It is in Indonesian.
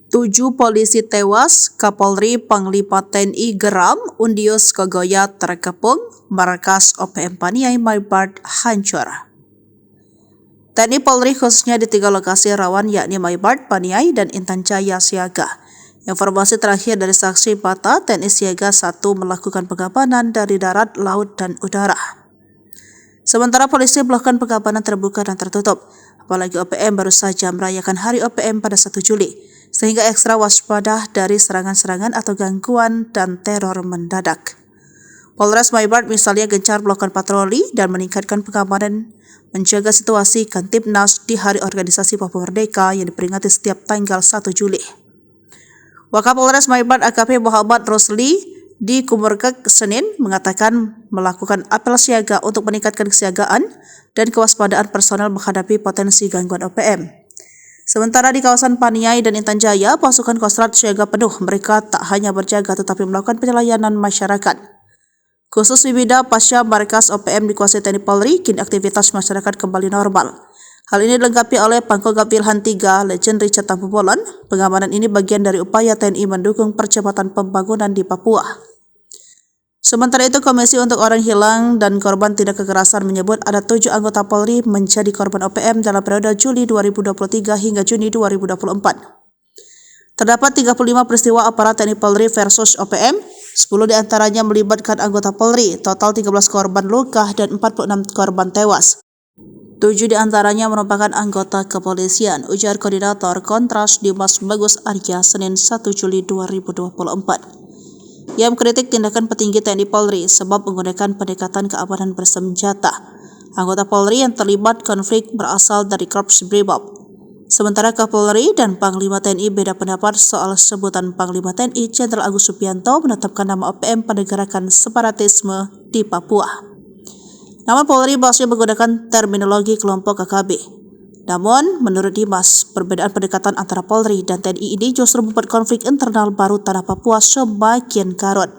7 polisi tewas, Kapolri Panglima TNI geram, Undius Kogoya terkepung, markas OPM Paniai Maibart hancur. TNI Polri khususnya di 3 lokasi rawan yakni Maibart, Paniai, dan Intan Jaya siaga. Informasi terakhir dari saksi mata, TNI siaga 1 melakukan pengamanan dari darat, laut, dan udara. Sementara polisi melakukan pengamanan terbuka dan tertutup, apalagi OPM baru saja merayakan Hari OPM pada 1 Juli, sehingga ekstra waspada dari serangan-serangan atau gangguan dan teror mendadak. Polres Maibart misalnya gencar melakukan patroli dan meningkatkan pengamanan menjaga situasi Kantipnas di Hari Organisasi Papua Merdeka yang diperingati setiap tanggal 1 Juli. Wakapolres Maibart AKP Muhammad Rosli di Kumurkek Senin mengatakan melakukan apel siaga untuk meningkatkan kesiagaan dan kewaspadaan personel menghadapi potensi gangguan OPM. Sementara di kawasan Paniai dan Intan Jaya, pasukan Kostrad siaga penuh. Mereka tak hanya berjaga tetapi melakukan pelayanan masyarakat. Khusus di Bida pasca markas OPM dikuasai TNI Polri, kini aktivitas masyarakat kembali normal. Hal ini dilengkapi oleh Pangkogap Wilhan 3 Legend Richard Tampubolon. Pengamanan ini bagian dari upaya TNI mendukung percepatan pembangunan di Papua. Sementara itu, Komisi untuk Orang Hilang dan Korban Tindak Kekerasan menyebut ada 7 anggota Polri menjadi korban OPM dalam periode Juli 2023 hingga Juni 2024. Terdapat 35 peristiwa aparat TNI Polri versus OPM, 10 diantaranya melibatkan anggota Polri, total 13 korban luka dan 46 korban tewas. 7 diantaranya merupakan anggota kepolisian, ujar Koordinator Kontras Dimas Bagus Arya Senin 1 Juli 2024. Ia mengkritik tindakan petinggi TNI Polri sebab menggunakan pendekatan keamanan bersenjata. Anggota Polri yang terlibat konflik berasal dari Korps Brimob. Sementara Kapolri dan Panglima TNI beda pendapat soal sebutan Panglima TNI Jenderal Agus Subianto menetapkan nama OPM pada gerakan separatisme di Papua. Namun Polri masih menggunakan terminologi kelompok KKB. Namun, menurut Dimas, perbedaan pendekatan antara Polri dan TNI ini justru membuat konflik internal baru tanah Papua semakin karut.